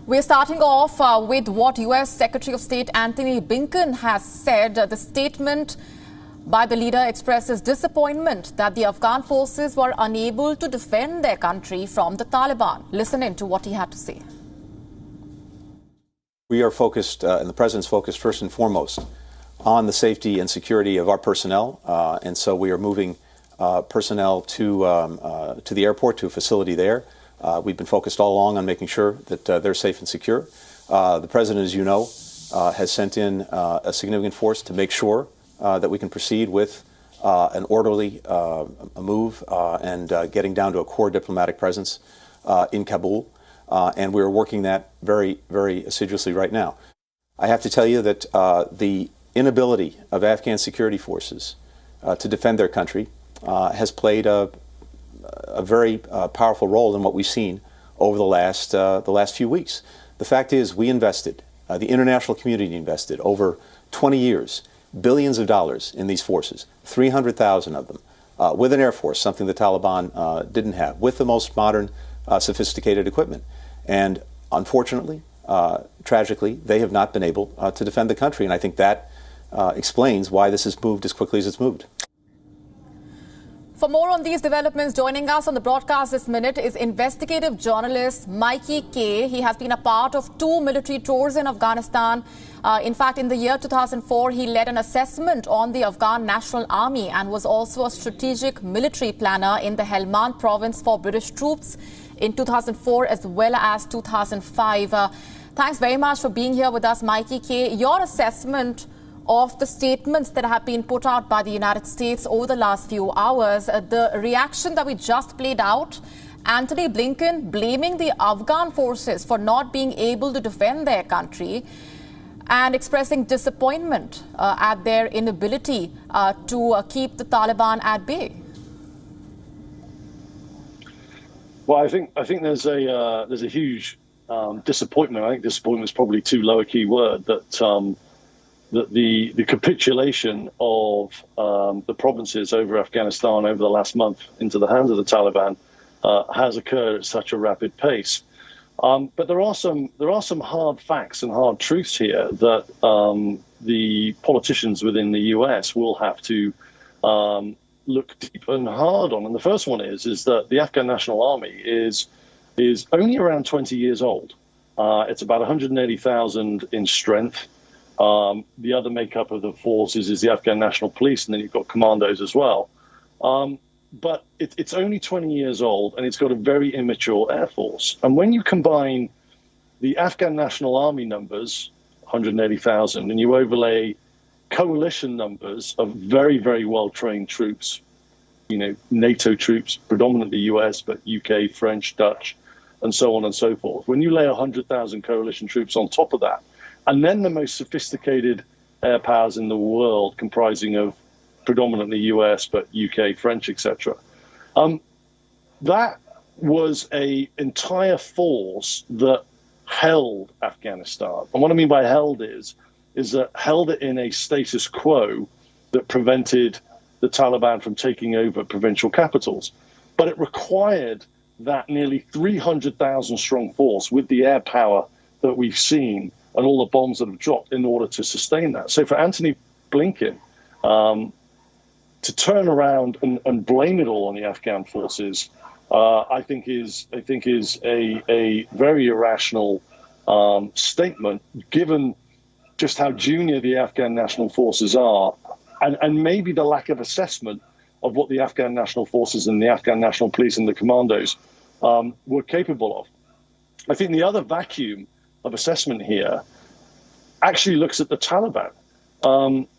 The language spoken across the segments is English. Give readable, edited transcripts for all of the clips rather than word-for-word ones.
We're starting off with what U.S. Secretary of State Antony Blinken has said. The statement by the leader expresses disappointment that the Afghan forces were unable to defend their country from the Taliban. Listen in to what he had to say. We are focused, and the President's focused first and foremost, on the safety and security of our personnel. And so we are moving personnel to the airport, to a facility there. We've been focused all along on making sure that they're safe and secure. The President, as you know, has sent in a significant force to make sure that we can proceed with an orderly move and getting down to a core diplomatic presence in Kabul. And we're working that very, very assiduously right now. I have to tell you that the inability of Afghan security forces to defend their country has played a very powerful role in what we've seen over the last few weeks. The fact is, we invested, the international community invested over 20 years, billions of dollars in these forces, 300,000 of them, with an air force, something the Taliban didn't have, with the most modern, sophisticated equipment. And unfortunately, tragically, they have not been able to defend the country. And I think that explains why this has moved as quickly as it's moved. For more on these developments, joining us on the broadcast this minute is investigative journalist Mikey K. He has been a part of 2 military tours in Afghanistan. In fact, in the year 2004, he led an assessment on the Afghan National Army and was also a strategic military planner in the Helmand province for British troops in 2004 as well as 2005. Thanks very much for being here with us, Mikey K. Your assessment of the statements that have been put out by the United States over the last few hours, the reaction that we just played out, Antony Blinken blaming the Afghan forces for not being able to defend their country and expressing disappointment at their inability to keep the Taliban at bay. Well, I think there's a huge disappointment. I think disappointment is probably too low a key word, that the capitulation of the provinces over Afghanistan over the last month into the hands of the Taliban has occurred at such a rapid pace. But there are some hard facts and hard truths here that the politicians within the US will have to look deep and hard on. And the first one is that the Afghan National Army is only around 20 years old. It's about 180,000 in strength. The other makeup of the forces is the Afghan National Police, and then you've got commandos as well. But it's only 20 years old, and it's got a very immature air force. And when you combine the Afghan National Army numbers, 180,000, and you overlay coalition numbers of very, very well-trained troops, NATO troops, predominantly US, but UK, French, Dutch, and so on and so forth. When you lay 100,000 coalition troops on top of that, and then the most sophisticated air powers in the world, comprising of predominantly US, but UK, French, etc. That was an entire force that held Afghanistan. And what I mean by held is that held it in a status quo that prevented the Taliban from taking over provincial capitals. But it required that nearly 300,000 strong force with the air power that we've seen and all the bombs that have dropped in order to sustain that. So for Antony Blinken to turn around and blame it all on the Afghan forces, I think is a very irrational statement, given just how junior the Afghan National Forces are, and maybe the lack of assessment of what the Afghan National Forces and the Afghan National Police and the commandos were capable of. I think the other vacuum of assessment here actually looks at the Taliban.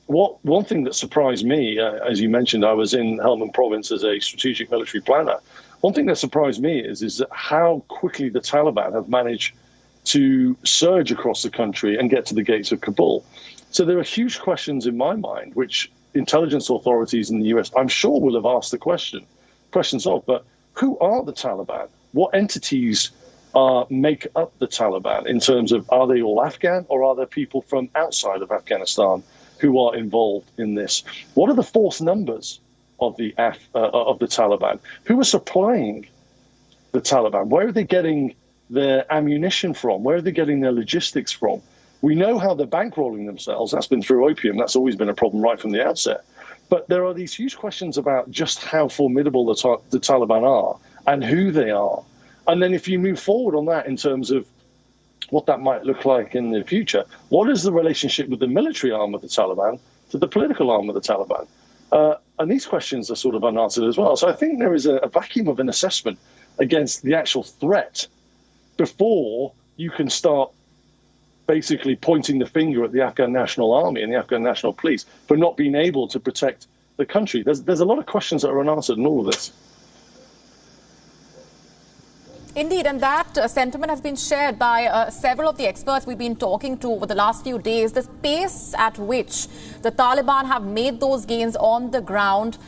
One thing that surprised me, as you mentioned, I was in Helmand province as a strategic military planner. One thing that surprised me is that how quickly the Taliban have managed to surge across the country and get to the gates of Kabul. So there are huge questions in my mind, which intelligence authorities in the US, I'm sure, will have asked the questions of, but who are the Taliban? What entities make up the Taliban in terms of, are they all Afghan, or are there people from outside of Afghanistan who are involved in this? What are the force numbers of the Taliban? Who are supplying the Taliban? Where are they getting their ammunition from? Where are they getting their logistics from? We know how they're bankrolling themselves. That's been through opium. That's always been a problem right from the outset. But there are these huge questions about just how formidable the Taliban are and who they are. And then if you move forward on that in terms of what that might look like in the future, what is the relationship with the military arm of the Taliban to the political arm of the Taliban? And these questions are sort of unanswered as well. So I think there is a vacuum of an assessment against the actual threat before you can start basically pointing the finger at the Afghan National Army and the Afghan National Police for not being able to protect the country. There's a lot of questions that are unanswered in all of this. Indeed, and that sentiment has been shared by several of the experts we've been talking to over the last few days. The pace at which the Taliban have made those gains on the ground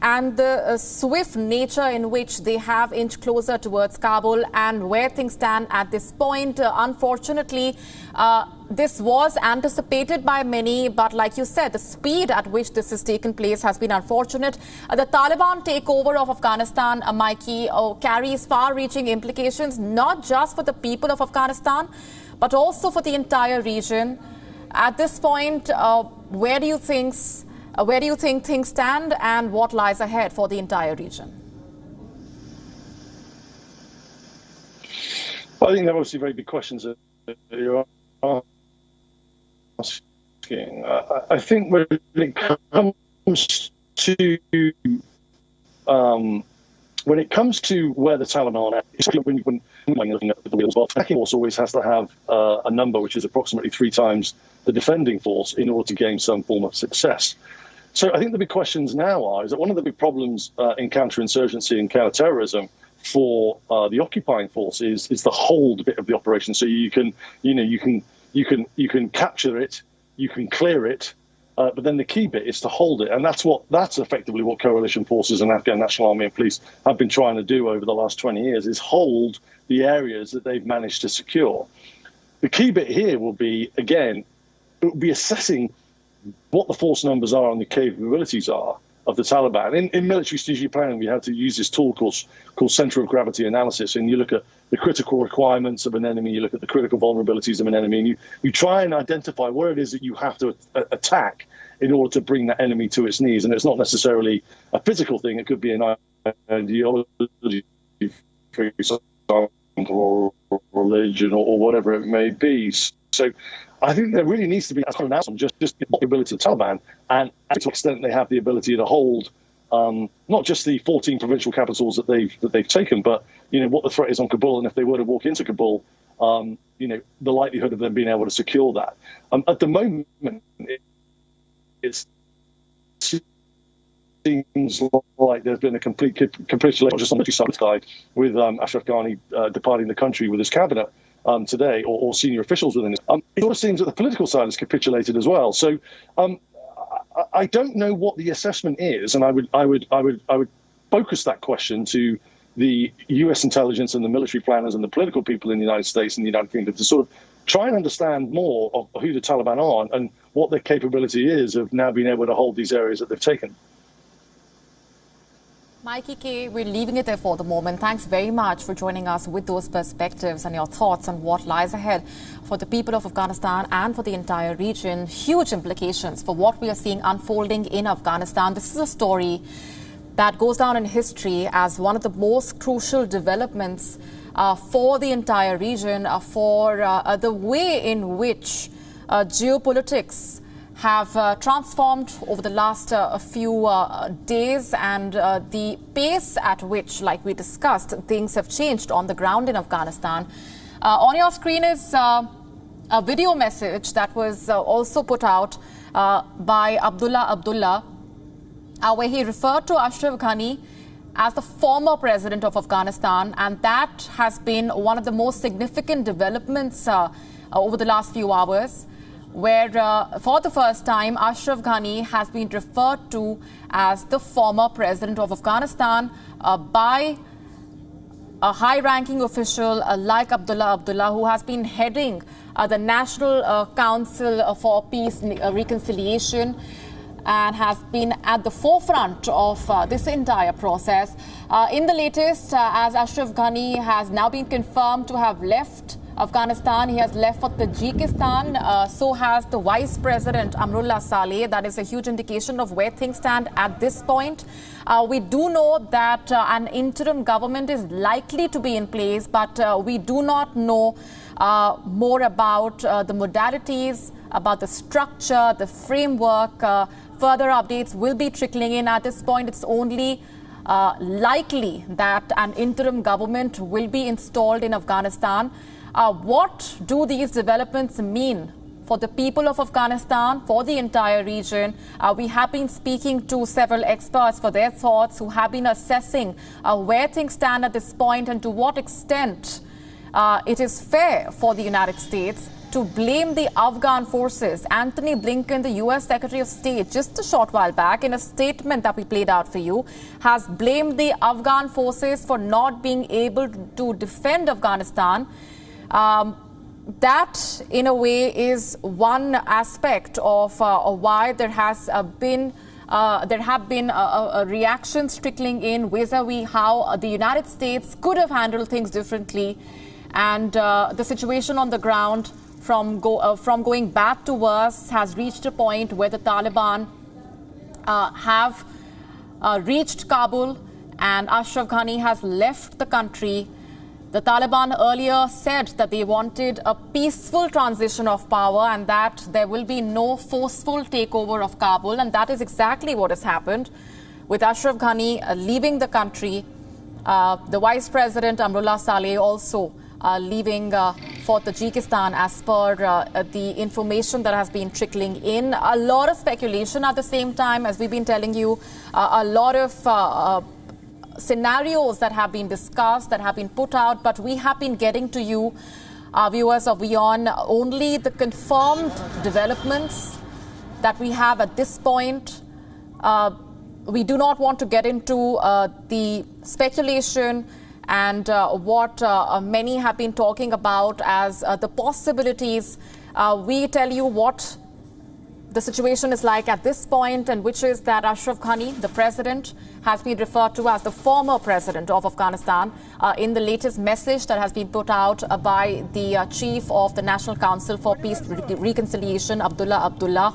and the swift nature in which they have inched closer towards Kabul and where things stand at this point. Unfortunately, this was anticipated by many, but like you said, the speed at which this has taken place has been unfortunate. The Taliban takeover of Afghanistan, Mikey, carries far-reaching implications, not just for the people of Afghanistan, but also for the entire region. At this point, where do you think things stand and what lies ahead for the entire region? Well, I think they're obviously very big questions that you're asking. I think when it comes to where the Taliban are, it's when looking at the wheels, well, the attacking force always has to have a number which is approximately 3 times the defending force in order to gain some form of success. So I think the big questions now is that one of the big problems in counterinsurgency and counterterrorism for the occupying force is the hold bit of the operation. So you can capture it, you can clear it, but then the key bit is to hold it, and that's effectively what coalition forces and Afghan National Army and police have been trying to do over the last 20 years: is hold the areas that they've managed to secure. The key bit here will be, again, it will be assessing what the force numbers are and the capabilities are of the Taliban. In military strategic planning, we had to use this tool called center of gravity analysis, and you look at the critical requirements of an enemy, you look at the critical vulnerabilities of an enemy, and you try and identify where it is that you have to attack in order to bring that enemy to its knees. And it's not necessarily a physical thing, it could be an ideology, for example, or religion, or whatever it may be. So I think there really needs to be a announcement on just the ability of the Taliban, and to what extent they have the ability to hold not just the 14 provincial capitals that they've taken, but what the threat is on Kabul, and if they were to walk into Kabul, the likelihood of them being able to secure that. At the moment, it seems like there's been a complete capitulation just on the military side, with Ashraf Ghani departing the country with his cabinet today, or senior officials within it. It sort of seems that the political side has capitulated as well. So I don't know what the assessment is, and I would focus that question to the U.S. intelligence and the military planners and the political people in the United States and the United Kingdom to sort of try and understand more of who the Taliban are and what their capability is of now being able to hold these areas that they've taken. Mikey K, we're leaving it there for the moment. Thanks very much for joining us with those perspectives and your thoughts on what lies ahead for the people of Afghanistan and for the entire region. Huge implications for what we are seeing unfolding in Afghanistan. This is a story that goes down in history as one of the most crucial developments for the entire region, for the way in which geopolitics have transformed over the last few days, and the pace at which, like we discussed, things have changed on the ground in Afghanistan. On your screen is a video message that was also put out by Abdullah, where he referred to Ashraf Ghani as the former president of Afghanistan, and that has been one of the most significant developments over the last few hours, where for the first time Ashraf Ghani has been referred to as the former president of Afghanistan by a high-ranking official like Abdullah, who has been heading the National Council for Peace Reconciliation. and has been at the forefront of this entire process. In the latest, as Ashraf Ghani has now been confirmed to have left Afghanistan, he has left for Tajikistan. So has the Vice President Amrullah Saleh. That is a huge indication of where things stand at this point. We do know that an interim government is likely to be in place, but we do not know more about the modalities, about the structure, the framework. Further updates will be trickling in. At this point, it's only likely that an interim government will be installed in Afghanistan. What do these developments mean for the people of Afghanistan, for the entire region? We have been speaking to several experts for their thoughts, who have been assessing where things stand at this point and to what extent it is fair for the United States to blame the Afghan forces. Antony Blinken, the U.S. Secretary of State, just a short while back, in a statement that we played out for you, has blamed the Afghan forces for not being able to defend Afghanistan. That, in a way, is one aspect of why there have been reactions trickling in vis-a-vis how the United States could have handled things differently, and the situation on the ground from going bad to worse has reached a point where the Taliban have reached Kabul, and Ashraf Ghani has left the country. The Taliban earlier said that they wanted a peaceful transition of power and that there will be no forceful takeover of Kabul. And that is exactly what has happened with Ashraf Ghani leaving the country. The Vice President Amrullah Saleh also leaving for Tajikistan, as per the information that has been trickling in. A lot of speculation at the same time, as we've been telling you, a lot of scenarios that have been discussed, that have been put out, but we have been getting to you, viewers of WION, only the confirmed developments that we have at this point. We do not want to get into the speculation and what many have been talking about as the possibilities. We tell you what the situation is like at this point, and which is that Ashraf Ghani, the president, has been referred to as the former president of Afghanistan in the latest message that has been put out by the chief of the National Council for Peace Reconciliation, Abdullah.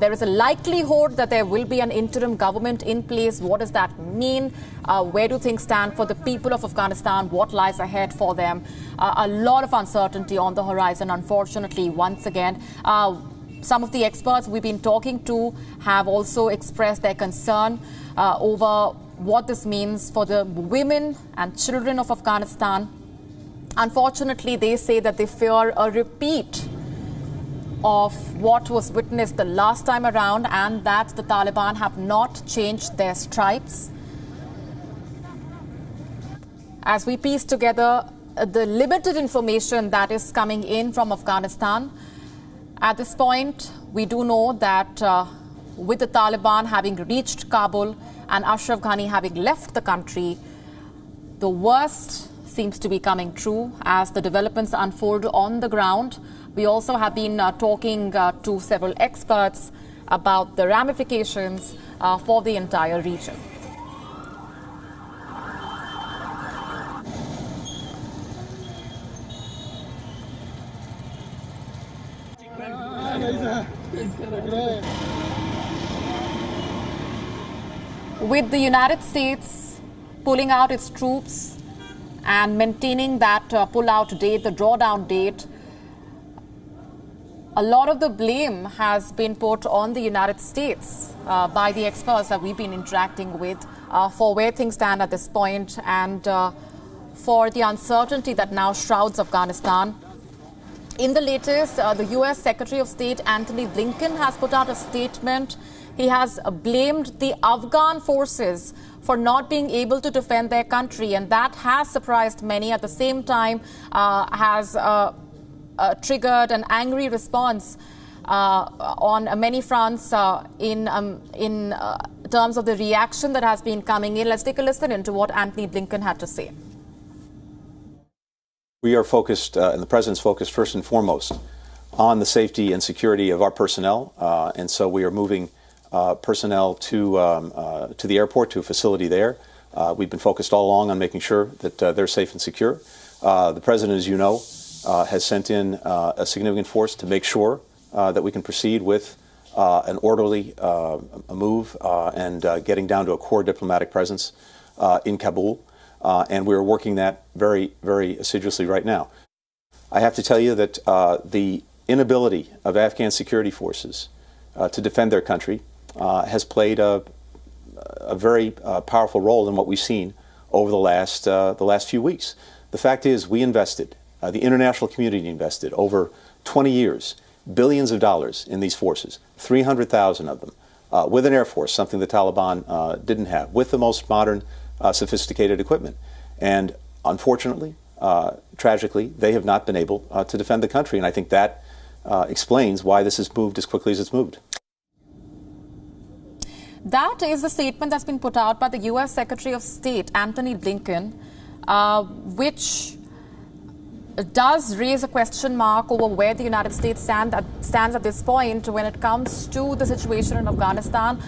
There is a likelihood that there will be an interim government in place. What does that mean? Where do things stand for the people of Afghanistan? What lies ahead for them? A lot of uncertainty on the horizon, unfortunately, once again. Some of the experts we've been talking to have also expressed their concern over what this means for the women and children of Afghanistan. Unfortunately, they say that they fear a repeat of what was witnessed the last time around, and that the Taliban have not changed their stripes. As we piece together the limited information that is coming in from Afghanistan, at this point, we do know that with the Taliban having reached Kabul and Ashraf Ghani having left the country, the worst seems to be coming true as the developments unfold on the ground. We also have been talking to several experts about the ramifications for the entire region. With the United States pulling out its troops and maintaining that pull-out date, the drawdown date, a lot of the blame has been put on the United States by the experts that we've been interacting with for where things stand at this point and for the uncertainty that now shrouds Afghanistan. In the latest, the U.S. Secretary of State Antony Blinken has put out a statement. He has blamed the Afghan forces for not being able to defend their country, and that has surprised many. At the same time, has triggered an angry response on many fronts in terms of the reaction that has been coming in. Let's take a listen into what Antony Blinken had to say. We are focused, and the President's focused first and foremost on the safety and security of our personnel, and so we are moving personnel to the airport, to a facility there. We've been focused all along on making sure that they're safe and secure. The President, as you know, has sent in a significant force to make sure that we can proceed with an orderly move and getting down to a core diplomatic presence in Kabul. And we're working that very, very assiduously right now. I have to tell you that the inability of Afghan security forces to defend their country has played a very powerful role in what we've seen over the last few weeks. The fact is, we invested, the international community invested over 20 years, billions of dollars in these forces, 300,000 of them, with an air force, something the Taliban didn't have, with the most modern, sophisticated equipment. And unfortunately, tragically, they have not been able to defend the country. And I think that explains why this has moved as quickly as it's moved. That is the statement that's been put out by the U.S. Secretary of State, Antony Blinken, which does raise a question mark over where the United States stands at this point when it comes to the situation in Afghanistan.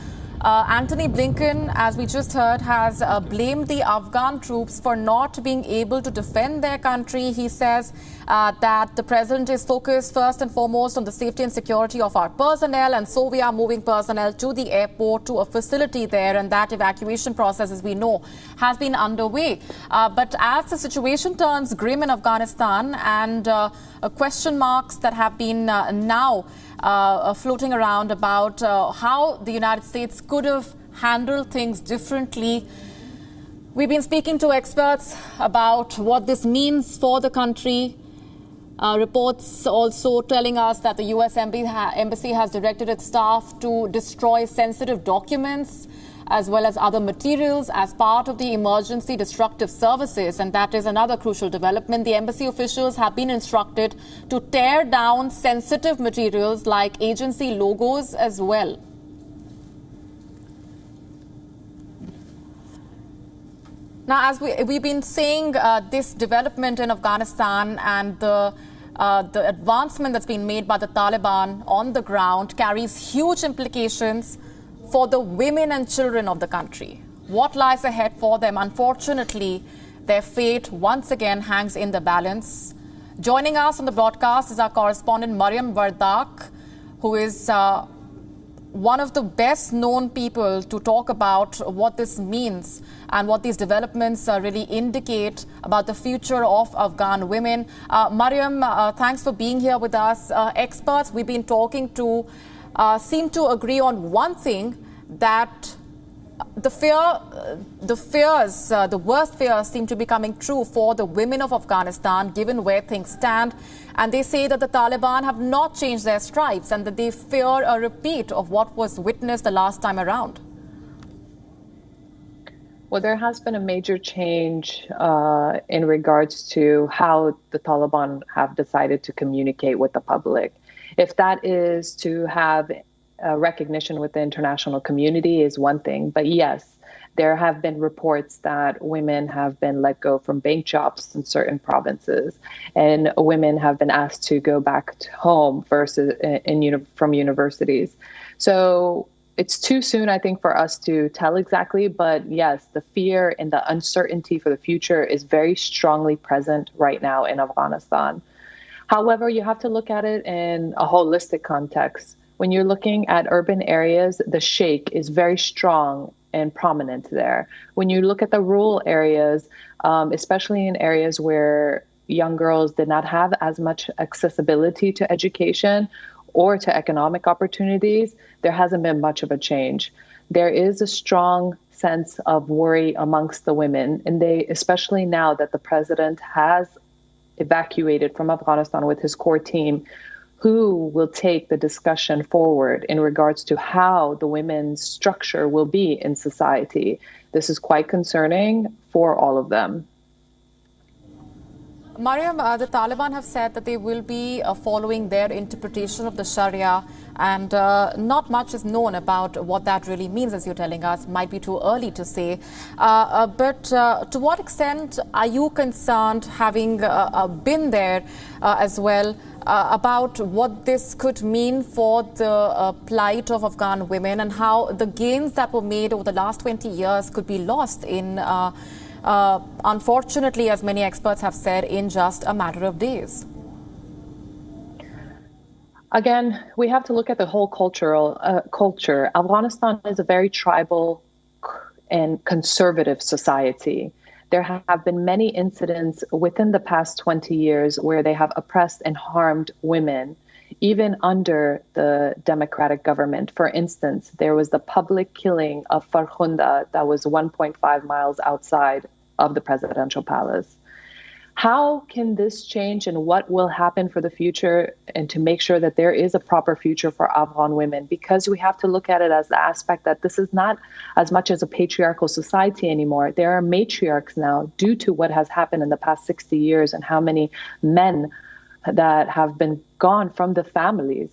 Antony Blinken, as we just heard, has blamed the Afghan troops for not being able to defend their country. He says that the president is focused first and foremost on the safety and security of our personnel, and so we are moving personnel to the airport, to a facility there, and that evacuation process, as we know, has been underway. But as the situation turns grim in Afghanistan and question marks that have been now floating around about how the United States could have handled things differently. We've been speaking to experts about what this means for the country. Reports also telling us that the U.S. Embassy has directed its staff to destroy sensitive documents as well as other materials as part of the emergency destructive services. And that is another crucial development. The embassy officials have been instructed to tear down sensitive materials like agency logos as well. Now, as we've been saying, this development in Afghanistan and the advancement that's been made by the Taliban on the ground carries huge implications for the women and children of the country. What lies ahead for them? Unfortunately, their fate once again hangs in the balance. Joining us on the broadcast is our correspondent Mariam Vardak, who is one of the best known people to talk about what this means and what these developments really indicate about the future of Afghan women. Mariam, thanks for being here with us. Experts we've been talking to seem to agree on one thing, that the worst fears seem to be coming true for the women of Afghanistan, given where things stand. And they say that the Taliban have not changed their stripes and that they fear a repeat of what was witnessed the last time around. Well, there has been a major change in regards to how the Taliban have decided to communicate with the public. If that is to have recognition with the international community is one thing, but yes, there have been reports that women have been let go from bank jobs in certain provinces, and women have been asked to go back to home versus from universities. So it's too soon, I think, for us to tell exactly, but yes, the fear and the uncertainty for the future is very strongly present right now in Afghanistan. However, you have to look at it in a holistic context. When you're looking at urban areas, the sheikh is very strong and prominent there. When you look at the rural areas, especially in areas where young girls did not have as much accessibility to education or to economic opportunities, there hasn't been much of a change. There is a strong sense of worry amongst the women, and they, especially now that the president has evacuated from Afghanistan with his core team, who will take the discussion forward in regards to how the women's structure will be in society. This is quite concerning for all of them. Mariam, the Taliban have said that they will be following their interpretation of the Sharia, and not much is known about what that really means, as you're telling us. Might be too early to say. But to what extent are you concerned, having been there as well, about what this could mean for the plight of Afghan women and how the gains that were made over the last 20 years could be lost in, unfortunately, as many experts have said, in just a matter of days. Again, we have to look at the whole culture. Afghanistan is a very tribal and conservative society. There have been many incidents within the past 20 years where they have oppressed and harmed women, even under the democratic government. For instance, there was the public killing of Farkhunda that was 1.5 miles outside of the presidential palace. How can this change and what will happen for the future and to make sure that there is a proper future for Afghan women? Because we have to look at it as the aspect that this is not as much as a patriarchal society anymore. There are matriarchs now due to what has happened in the past 60 years and how many men that have been gone from the families.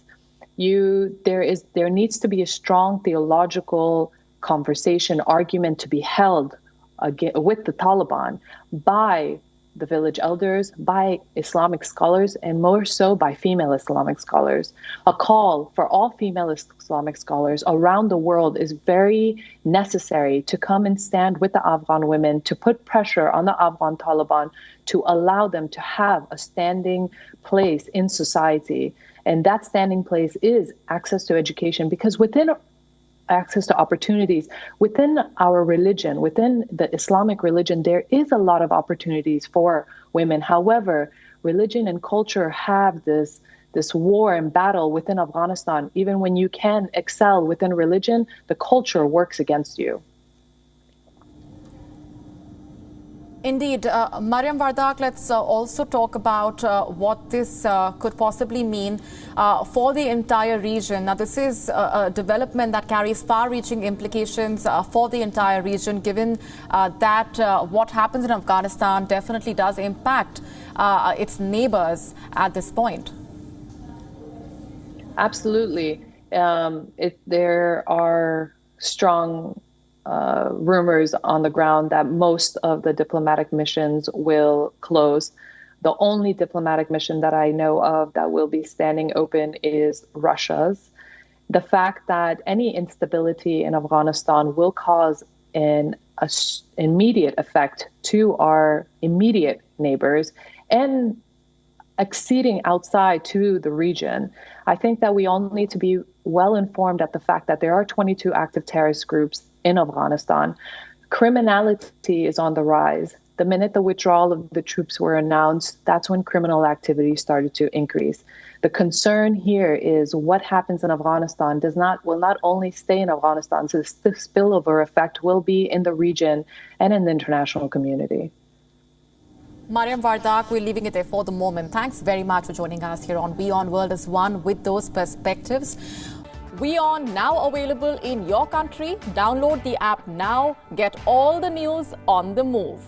There needs to be a strong theological conversation, argument to be held with the Taliban by the village elders, by Islamic scholars, and more so by female Islamic scholars. A call for all female Islamic scholars around the world is very necessary to come and stand with the Afghan women, to put pressure on the Afghan Taliban to allow them to have a standing place in society. And that standing place is access to education, because within access to opportunities within our religion, within the Islamic religion, there is a lot of opportunities for women. However, religion and culture have this war and battle within Afghanistan. Even when you can excel within religion, the culture works against you. Indeed. Mariam Wardak, let's also talk about what this could possibly mean for the entire region. Now, this is a development that carries far-reaching implications for the entire region, given that what happens in Afghanistan definitely does impact its neighbors at this point. Absolutely. There are strong rumors on the ground that most of the diplomatic missions will close. The only diplomatic mission that I know of that will be standing open is Russia's. The fact that any instability in Afghanistan will cause an immediate effect to our immediate neighbors and exceeding outside to the region. I think that we all need to be well informed at the fact that there are 22 active terrorist groups in Afghanistan. Criminality is on the rise. The minute the withdrawal of the troops were announced, that's when criminal activity started to increase. The concern here is what happens in Afghanistan will not only stay in Afghanistan, so the spillover effect will be in the region and in the international community. Mariam Wardak, we're leaving it there for the moment. Thanks very much for joining us here on WION World as One with those perspectives. WION now available in your country. Download the app now. Get all the news on the move.